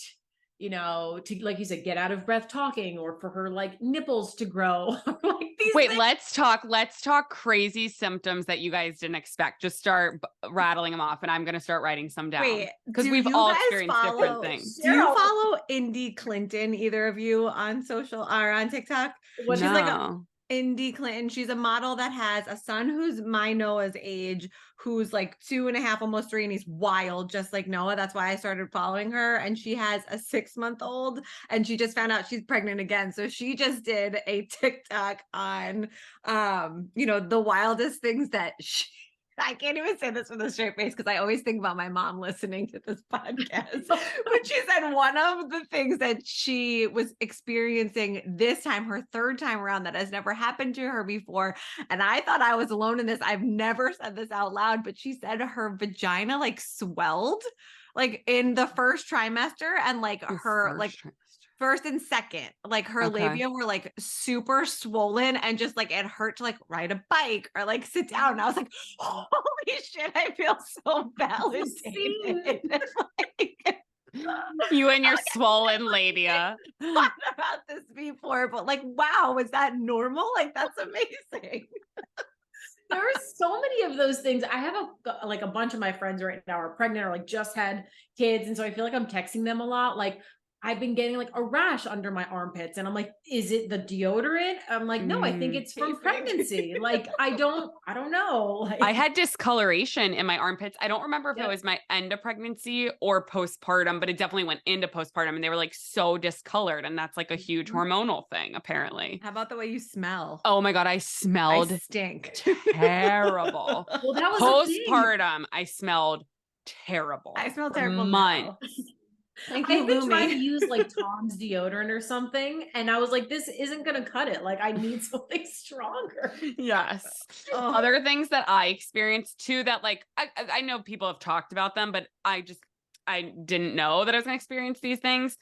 you know, to, like you said, get out of breath talking, or for her like nipples to grow. Like these Wait, things. let's talk crazy symptoms that you guys didn't expect. Just start rattling them off, and I'm going to start writing some down. Wait, because do we've you all guys experienced different follow- things. Do you follow Indy Clinton, either of you, on social or on TikTok? What- She's like No. Indy Clinton. She's a model that has a son who's my Noah's age, who's like 2.5, almost 3, and he's wild, just like Noah. That's why I started following her. And she has a 6-month-old, and she just found out she's pregnant again. So she just did a TikTok on, you know, the wildest things that I can't even say this with a straight face because I always think about my mom listening to this podcast. But she said one of the things that she was experiencing this time, her 3rd time around, that has never happened to her before. And I thought I was alone in this. I've never said this out loud, but she said her vagina like swelled like in the 1st trimester, and like her like first and second, like her labia were like super swollen, and just like it hurt to like ride a bike or like sit down. And I was like, holy shit, I feel so validated. Like, you and your swollen labia. thought about this before, but like, wow, is that normal? Like, that's amazing. There are so many of those things. I have a bunch of my friends right now are pregnant or like just had kids, and so I feel like I'm texting them a lot. Like, I've been getting like a rash under my armpits. And I'm like, is it the deodorant? I'm like, no, I think it's from pregnancy. Like, I don't know. Like, I had discoloration in my armpits. I don't remember if it was my end of pregnancy or postpartum, but it definitely went into postpartum and they were like so discolored. And that's like a huge hormonal thing, apparently. How about the way you smell? Oh my God, I smelled stink. Terrible. Well, that was postpartum, I smelled terrible. I smell terrible months. Thank you, I've been trying to Lumi. use like Tom's deodorant or something, and I was like, this isn't gonna cut it. Like, I need something stronger. Yes. Other things that I experienced too that like I know people have talked about them, but I didn't know that I was gonna experience these things.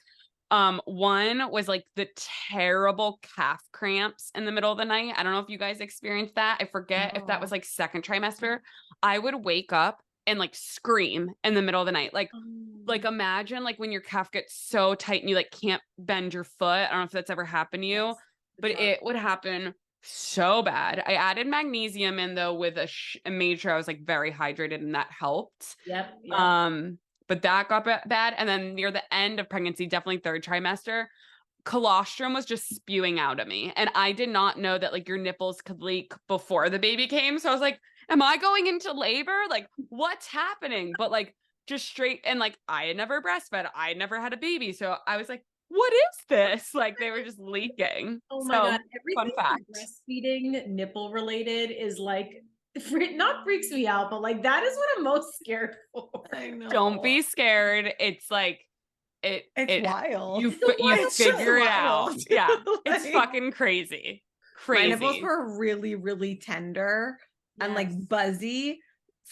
One was like the terrible calf cramps in the middle of the night. I don't know if you guys experienced that. I forget if that was like second trimester. I would wake up and like scream in the middle of the night. Like imagine like when your calf gets so tight and you like can't bend your foot. I don't know if that's ever happened to you, but it would happen so bad. I added magnesium in though with and made sure I was like very hydrated and that helped. Yep. But that got bad. And then near the end of pregnancy, definitely third trimester, colostrum was just spewing out of me. And I did not know that like your nipples could leak before the baby came. So I was like, am I going into labor? Like, what's happening? But like just straight, and like I had never breastfed. I had never had a baby. So I was like, what is this? Like they were just leaking. Oh my God. Everything breastfeeding nipple related is like, not freaks me out, but like that is what I'm most scared for. I know. Don't be scared. It's like, it's wild. You figure it out. Yeah. It's fucking crazy. My nipples were really, really tender and like buzzy.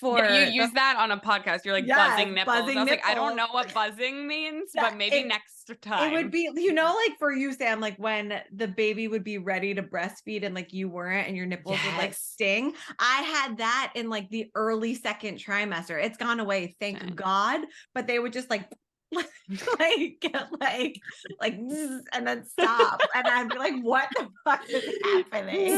You use that on a podcast. You're like buzzing nipples. I was like, I don't know what buzzing means, but maybe next time. It would be, like for you, Sam, like when the baby would be ready to breastfeed and like you weren't and your nipples would like sting. I had that in like the early second trimester. It's gone away, thank God. But they would just like get and then stop, and I'd be like, what the fuck is happening?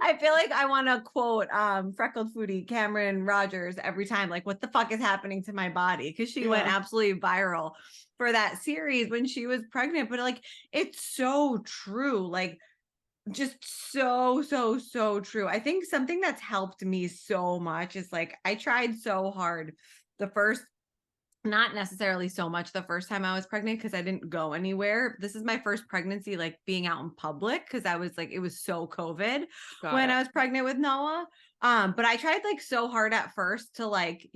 I feel like I want to quote freckled foodie Cameron Rogers every time, like, what the fuck is happening to my body, because she went absolutely viral for that series when she was pregnant. But like, it's so true, like just so true. I think something that's helped me so much is like, I tried so hard not necessarily so much the first time I was pregnant because I didn't go anywhere. This is my first pregnancy, like being out in public, because I was like, it was so COVID when I was pregnant with Noah. But I tried like so hard at first to like,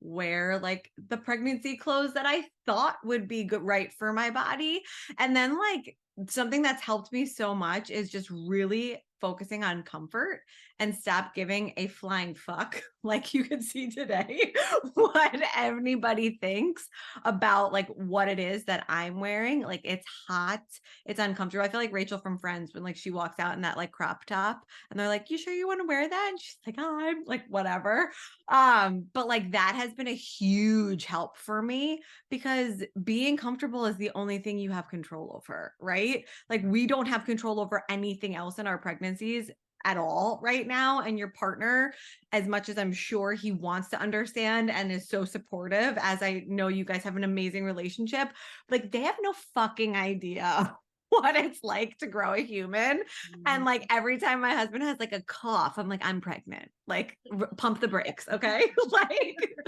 wear like the pregnancy clothes that I thought would be good, right for my body. And then like something that's helped me so much is just really focusing on comfort and stop giving a flying fuck, like you can see today, what anybody thinks about like what it is that I'm wearing. Like, it's hot, it's uncomfortable. I feel like Rachel from Friends when like she walks out in that like crop top and they're like, you sure you want to wear that? And she's like, oh, I'm like, whatever. But like that has been a huge help for me, because being comfortable is the only thing you have control over, right? Like, we don't have control over anything else in our pregnancies at all right now. And your partner, as much as I'm sure he wants to understand and is so supportive, as I know you guys have an amazing relationship, like they have no fucking idea what it's like to grow a human. And like every time my husband has like a cough, I'm like, I'm pregnant. Like, pump the brakes, okay?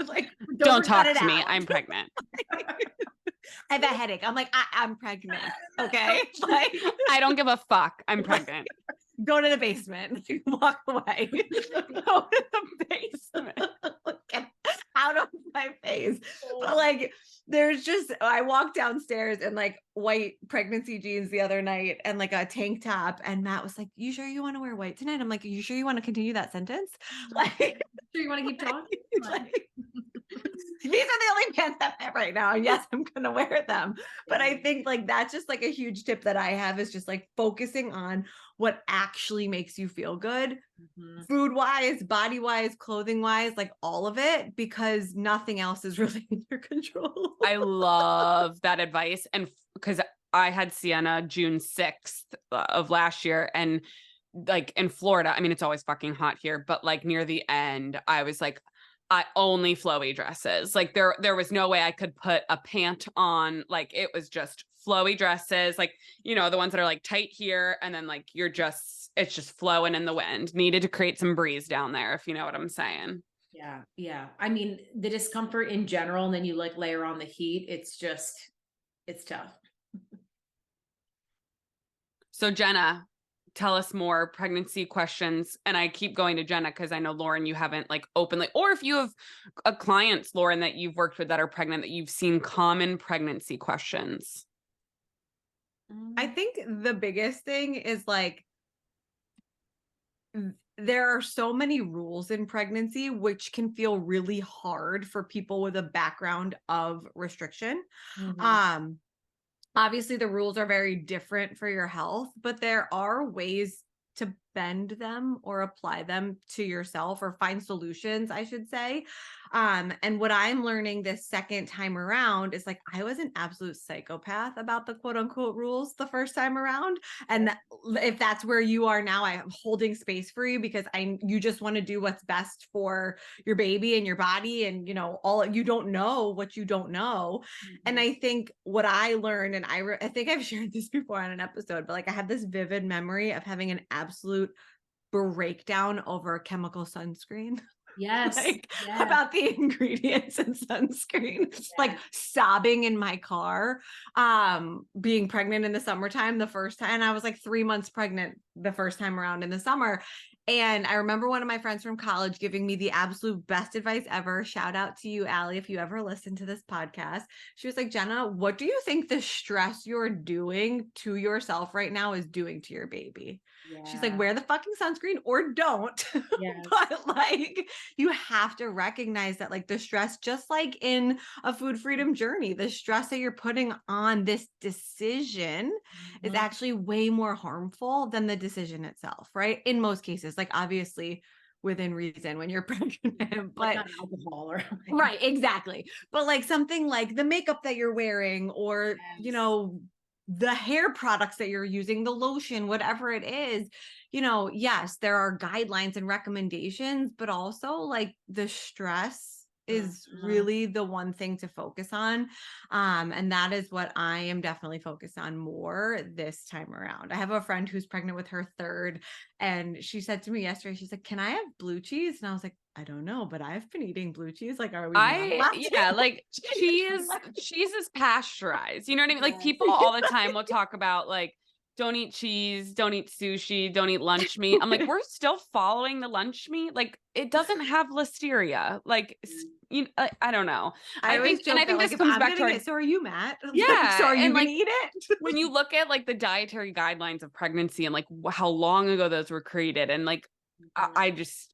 like don't talk to me. I'm pregnant. I have a headache. I'm like, I'm pregnant. Okay. Like, I don't give a fuck. I'm pregnant. Go to the basement. Walk away. Go to the basement. Get out of my face. But like, I walked downstairs in like white pregnancy jeans the other night and like a tank top. And Matt was like, you sure you want to wear white tonight? I'm like, are you sure you want to continue that sentence? Like, sure you want to keep talking? Like, these are the only pants that fit right now. And yes, I'm going to wear them. But I think like that's just like a huge tip that I have, is just like focusing on what actually makes you feel good, food wise, body wise, clothing wise, like all of it, because nothing else is really in your control. I love that advice. And because I had Sienna June 6th of last year, and like in Florida, I mean, it's always fucking hot here, but like near the end, I was like, I only flowy dresses. Like there was no way I could put a pant on. Like it was just flowy dresses, like, you know, the ones that are like tight here. And then like, it's just flowing in the wind. Needed to create some breeze down there, if you know what I'm saying. Yeah. Yeah. I mean, the discomfort in general, and then you like layer on the heat. It's tough. So Jenna, tell us more pregnancy questions. And I keep going to Jenna because I know, Lauren, you haven't like openly, or if you have clients, Lauren, that you've worked with that are pregnant, that you've seen common pregnancy questions. I think the biggest thing is like, there are so many rules in pregnancy, which can feel really hard for people with a background of restriction. Mhm. Obviously the rules are very different for your health, but there are ways to bend them or apply them to yourself, or find solutions, I should say. And what I'm learning this second time around is like, I was an absolute psychopath about the quote unquote rules the first time around. And if that's where you are now, I am holding space for you, because you just want to do what's best for your baby and your body. And, you know, you don't know what you don't know. And I think what I learned, and I think I've shared this before on an episode, but like I have this vivid memory of having an absolute breakdown over chemical sunscreen. Yes. Like Yes. about the ingredients in sunscreen, like sobbing in my car, being pregnant in the summertime the first time. And I was like 3 months pregnant the first time around in the summer. And I remember one of my friends from college giving me the absolute best advice ever. Shout out to you, Allie, if you ever listen to this podcast. She was like, Jenna, what do you think the stress you're doing to yourself right now is doing to your baby? Yeah. She's like, wear the fucking sunscreen or don't. Yes. But like, you have to recognize that like the stress, just like in a food freedom journey, the stress that you're putting on this decision is actually way more harmful than the decision itself, right? In most cases, like obviously within reason when you're pregnant, but not alcohol or right, exactly. But like something like the makeup that you're wearing, or, you know, the hair products that you're using, the lotion, whatever it is, you know, yes, there are guidelines and recommendations, but also like the stress is really the one thing to focus on. And that is what I am definitely focused on more this time around. I have a friend who's pregnant with her third, and she said to me yesterday, she's like, can I have blue cheese? And I was like, I don't know, but I've been eating blue cheese. Like, are we yeah, like cheese is pasteurized. You know what I mean? Like people all the time will talk about like, don't eat cheese, don't eat sushi, don't eat lunch meat. I'm like, we're still following the lunch meat. Like it doesn't have listeria. Like, you know, I don't know. I think this comes back to so are you, Matt? Yeah. So are you going to eat it? When you look at like the dietary guidelines of pregnancy and like how long ago those were created, and like, I just,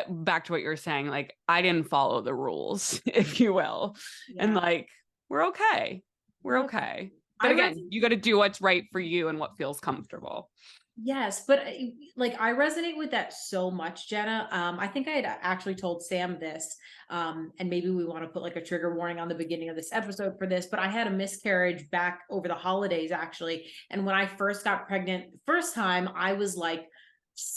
back to what you were saying, like I didn't follow the rules, if you will. Yeah. And like, we're okay. We're okay. But again, you got to do what's right for you and what feels comfortable. Yes, but like I resonate with that so much, Jenna. I think I had actually told Sam this, and maybe we want to put like a trigger warning on the beginning of this episode for this, but I had a miscarriage back over the holidays actually. And when I first got pregnant the first time, I was like,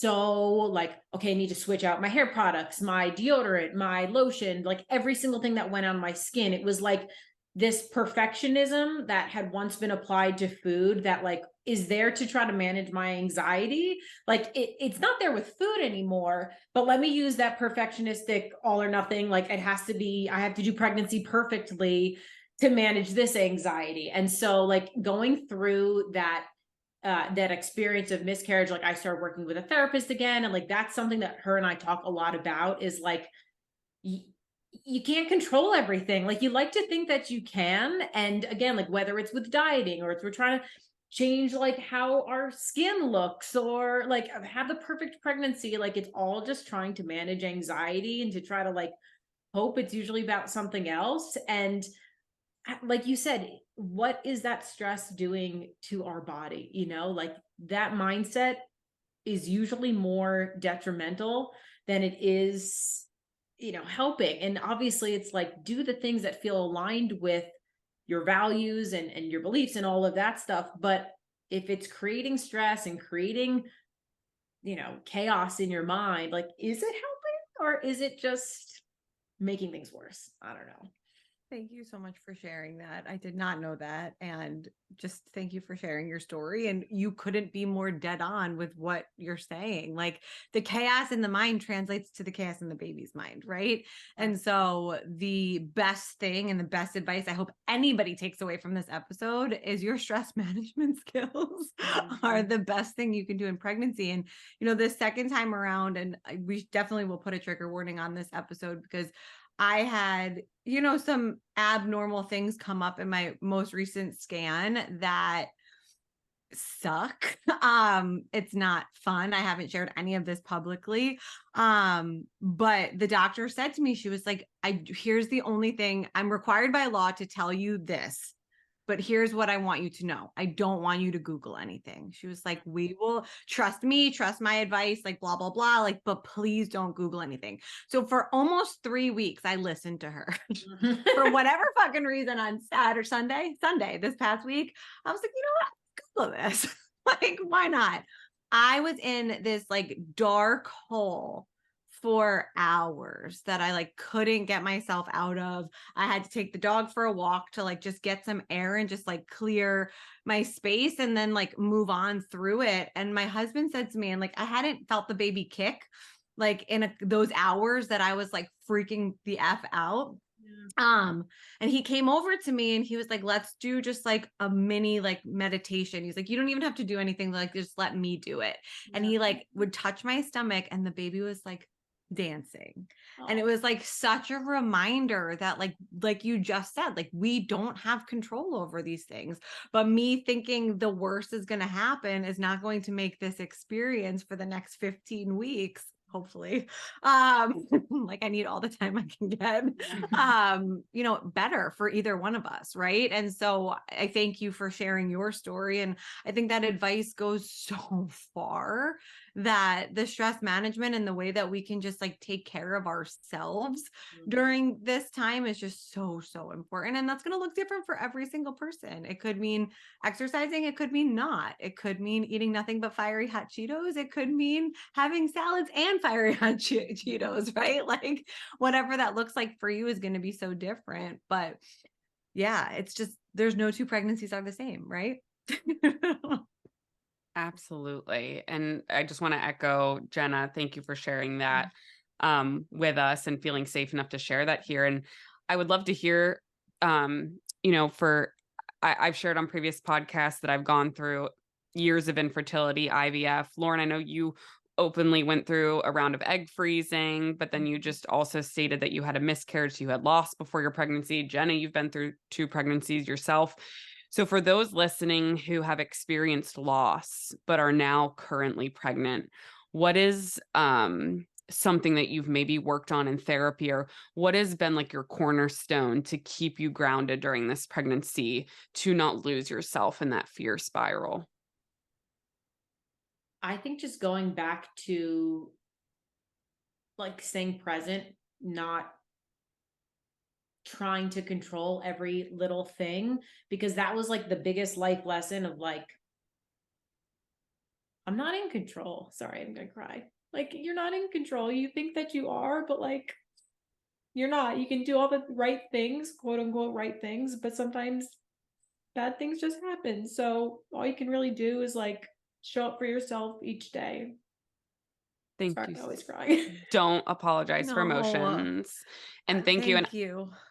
okay, I need to switch out my hair products, my deodorant, my lotion, like every single thing that went on my skin. It was like this perfectionism that had once been applied to food that like is there to try to manage my anxiety. Like it's not there with food anymore, but let me use that perfectionistic all or nothing. Like I have to do pregnancy perfectly to manage this anxiety. And so like going through that experience of miscarriage, like I started working with a therapist again. And like, that's something that her and I talk a lot about is like, you can't control everything. Like you like to think that you can. And again, like whether it's with dieting or it's we're trying to change like how our skin looks or like have the perfect pregnancy, like it's all just trying to manage anxiety and to try to like hope it's usually about something else. And like you said, what is that stress doing to our body? You know, like that mindset is usually more detrimental than it is, you know, helping. And obviously it's like, do the things that feel aligned with your values and your beliefs and all of that stuff. But if it's creating stress and creating, you know, chaos in your mind, like, is it helping or is it just making things worse. I don't know. Thank you so much for sharing that. I did not know that. And just thank you for sharing your story. And you couldn't be more dead on with what you're saying. Like the chaos in the mind translates to the chaos in the baby's mind, right? And so the best thing and the best advice I hope anybody takes away from this episode is your stress management skills are the best thing you can do in pregnancy. And, the second time around, and we definitely will put a trigger warning on this episode because I had, some abnormal things come up in my most recent scan that suck. It's not fun. I haven't shared any of this publicly. But the doctor said to me, she was like, here's the only thing I'm required by law to tell you this. But here's what I want you to know. I don't want you to Google anything. She was like, we will trust me, trust my advice, like blah, blah, blah. Like, but please don't Google anything. So for almost 3 weeks, I listened to her for whatever fucking reason on Sunday, this past week. I was like, Google this. Like, why not? I was in this like dark hole for hours that I like couldn't get myself out of. I had to take the dog for a walk to like just get some air and just like clear my space and then like move on through it. And my husband said to me, and like I hadn't felt the baby kick like in those hours that I was like freaking the F out. And he came over to me and he was like, let's do just like a mini like meditation. He's like, you don't even have to do anything, like just let me do it. And he like would touch my stomach and the baby was like dancing. And it was like such a reminder that like you just said, like we don't have control over these things, but me thinking the worst is going to happen is not going to make this experience for the next 15 weeks hopefully like I need all the time I can get better for either one of us, right? And so I thank you for sharing your story, and I think that advice goes so far, that the stress management and the way that we can just like take care of ourselves during this time is just so important. And that's going to look different for every single person. It could mean exercising, it could mean not, it could mean eating nothing but fiery hot Cheetos, it could mean having salads and fiery hot Cheetos, right? Like whatever that looks like for you is going to be so different. But yeah, it's just, there's no two pregnancies are the same, right? Absolutely. And I just want to echo, Jenna, thank you for sharing that with us and feeling safe enough to share that here. And I would love to hear, I've shared on previous podcasts that I've gone through years of infertility, IVF. Lauren, I know you openly went through a round of egg freezing, but then you just also stated that you had a miscarriage, you had loss before your pregnancy. Jenna, you've been through 2 pregnancies yourself. So for those listening who have experienced loss, but are now currently pregnant, what is something that you've maybe worked on in therapy, or what has been like your cornerstone to keep you grounded during this pregnancy, to not lose yourself in that fear spiral? I think just going back to like staying present, not trying to control every little thing, because that was like the biggest life lesson of like, I'm not in control. Sorry, I'm gonna cry. Like, you're not in control. You think that you are, but like, you're not. You can do all the right things, quote unquote, right things, but sometimes bad things just happen. So all you can really do is like show up for yourself each day. Thank Sorry, you. I'm always crying. Don't apologize for emotions. And thank you. And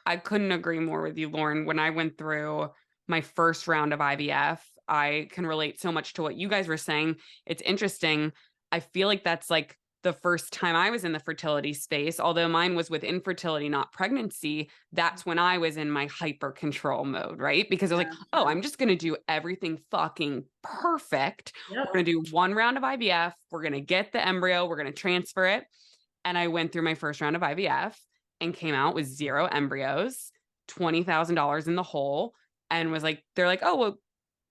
I couldn't agree more with you, Lauren. When I went through my first round of IVF, I can relate so much to what you guys were saying. It's interesting. I feel like that's like the first time I was in the fertility space, although mine was with infertility, not pregnancy. That's when I was in my hyper control mode, right? Because I was like, oh, I'm just going to do everything fucking perfect. Yep. We're going to do 1 round of IVF. We're going to get the embryo. We're going to transfer it. And I went through my first round of IVF and came out with 0 embryos, $20,000 in the hole, and was like, they're like, oh, well,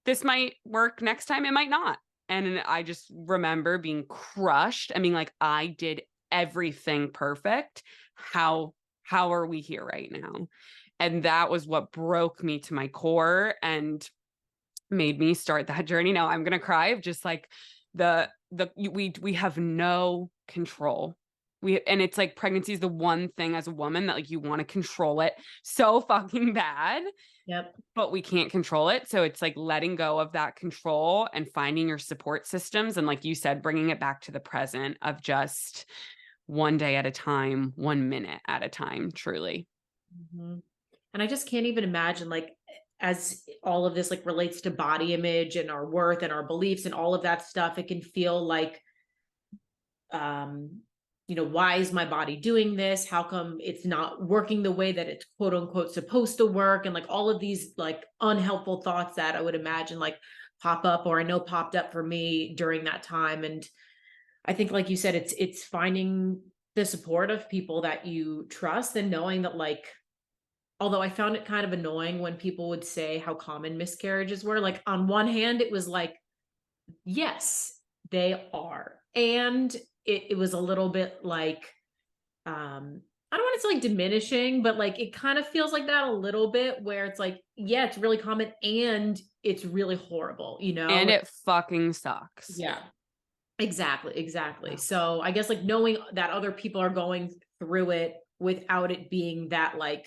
this might work next time. It might not. And I just remember being crushed and being like, I did everything perfect. How are we here right now? And that was what broke me to my core and made me start that journey. Now I'm going to cry of just like we have no control And it's like pregnancy is the one thing as a woman that like you want to control it so fucking bad. Yep. But we can't control it. So it's like letting go of that control and finding your support systems. And like you said, bringing it back to the present of just one day at a time, 1 minute at a time, truly. Mm-hmm. And I just can't even imagine, like, as all of this like relates to body image and our worth and our beliefs and all of that stuff, it can feel like, why is my body doing this? How come it's not working the way that it's quote unquote supposed to work? And like all of these like unhelpful thoughts that I would imagine like pop up, or I know popped up for me during that time. And I think, like you said, it's finding the support of people that you trust, and knowing that, like, although I found it kind of annoying when people would say how common miscarriages were, like on one hand, it was like, yes, they are. And it was a little bit like, I don't want to say like diminishing, but like it kind of feels like that a little bit, where it's like, yeah, it's really common and it's really horrible, And it fucking sucks. Yeah, exactly. So I guess like knowing that other people are going through it without it being that like,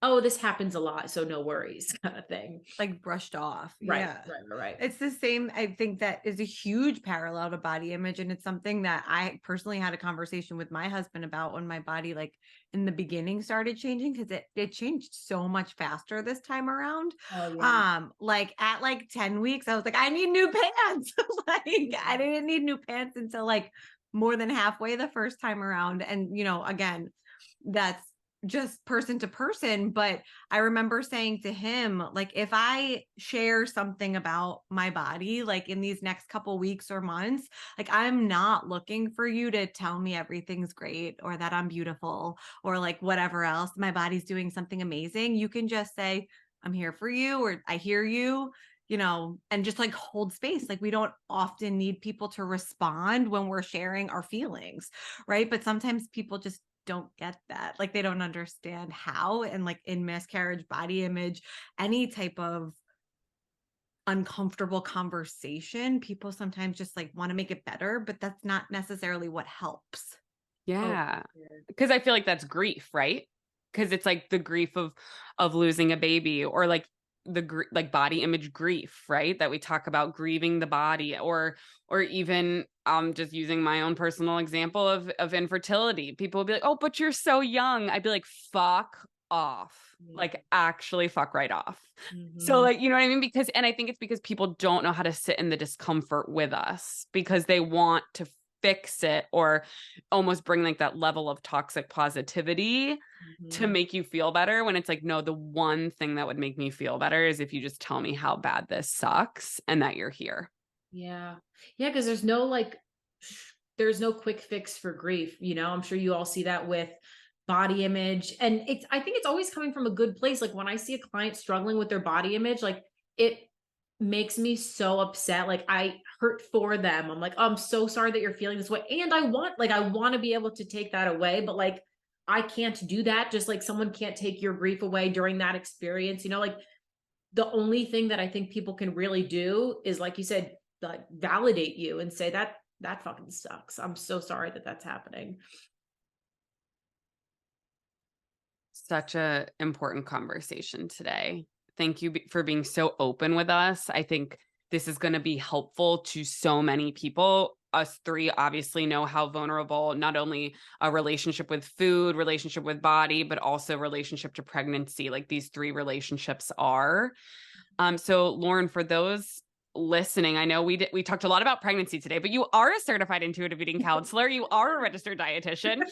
oh, this happens a lot, so no worries kind of thing. Like brushed off. Right, Yeah. right. It's the same. I think that is a huge parallel to body image. And it's something that I personally had a conversation with my husband about when my body, like in the beginning, started changing, because it changed so much faster this time around. Oh, yeah. Like at like 10 weeks, I was like, I need new pants. Like I didn't need new pants until like more than halfway the first time around. And again, that's just person to person. But I remember saying to him, like, if I share something about my body, like in these next couple weeks or months, like I'm not looking for you to tell me everything's great or that I'm beautiful or like whatever else, my body's doing something amazing. You can just say, I'm here for you, or I hear you, and just like hold space. Like we don't often need people to respond when we're sharing our feelings, right? But sometimes people just don't get that. Like they don't understand how. And like in miscarriage, body image, any type of uncomfortable conversation, people sometimes just like want to make it better, but that's not necessarily what helps. Yeah. Because I feel like that's grief, right? Because it's like the grief of losing a baby, or like like body image grief, right? That we talk about grieving the body, or even just using my own personal example of infertility. People will be like, "Oh, but you're so young." I'd be like, "Fuck off." Like actually fuck right off. So like, you know what I mean? And I think it's because people don't know how to sit in the discomfort with us, because they want to fix it or almost bring like that level of toxic positivity to make you feel better, when it's like, no, the one thing that would make me feel better is if you just tell me how bad this sucks and that you're here. Yeah. Because there's no quick fix for grief. I'm sure you all see that with body image, and I think it's always coming from a good place. Like when I see a client struggling with their body image, like it makes me so upset. Like I hurt for them. I'm like, oh, I'm so sorry that you're feeling this way. And I want to be able to take that away, but like, I can't do that. Just like someone can't take your grief away during that experience. Like the only thing that I think people can really do is, like you said, like validate you and say that fucking sucks. I'm so sorry that that's happening. Such a important conversation today. Thank you for being so open with us. I think this is going to be helpful to so many people. Us three obviously know how vulnerable not only a relationship with food, relationship with body, but also relationship to pregnancy, like these three relationships are. So Lauren, for those listening, I know we talked a lot about pregnancy today, but you are a certified intuitive eating counselor. You are a registered dietitian.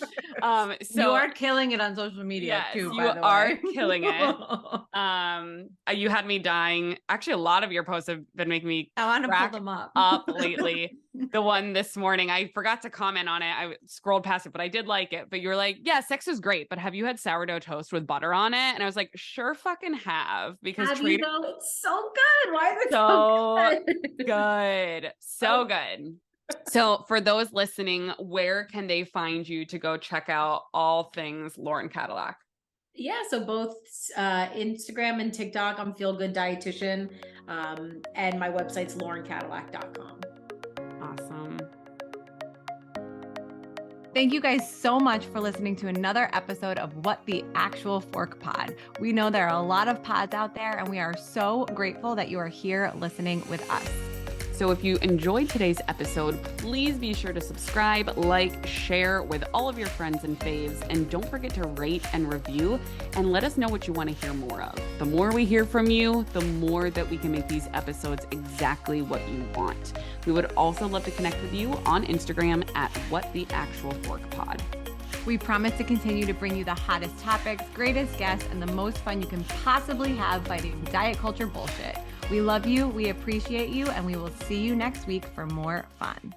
So you are killing it on social media too. You by the are way. killing it. You had me dying. Actually, a lot of your posts have been making me I want to crack pull them up lately. The one this morning, I forgot to comment on it. I scrolled past it, but I did like it. But you were like, yeah, sex is great, but have you had sourdough toast with butter on it? And I was like, sure fucking have. Because you know, it's so good. Why is it so good? So good. So for those listening, where can they find you to go check out all things Lauren Cadillac? Yeah, so both Instagram and TikTok, I'm Feel Good Dietitian, and my website's laurencadillac.com. Awesome. Thank you guys so much for listening to another episode of What the Actual Fork Pod. We know there are a lot of pods out there, and we are so grateful that you are here listening with us. So if you enjoyed today's episode, please be sure to subscribe, like, share with all of your friends and faves, and don't forget to rate and review and let us know what you want to hear more of. The more we hear from you, the more that we can make these episodes exactly what you want. We would also love to connect with you on Instagram at WhatTheActualForkPod. We promise to continue to bring you the hottest topics, greatest guests, and the most fun you can possibly have fighting diet culture bullshit. We love you, we appreciate you, and we will see you next week for more fun.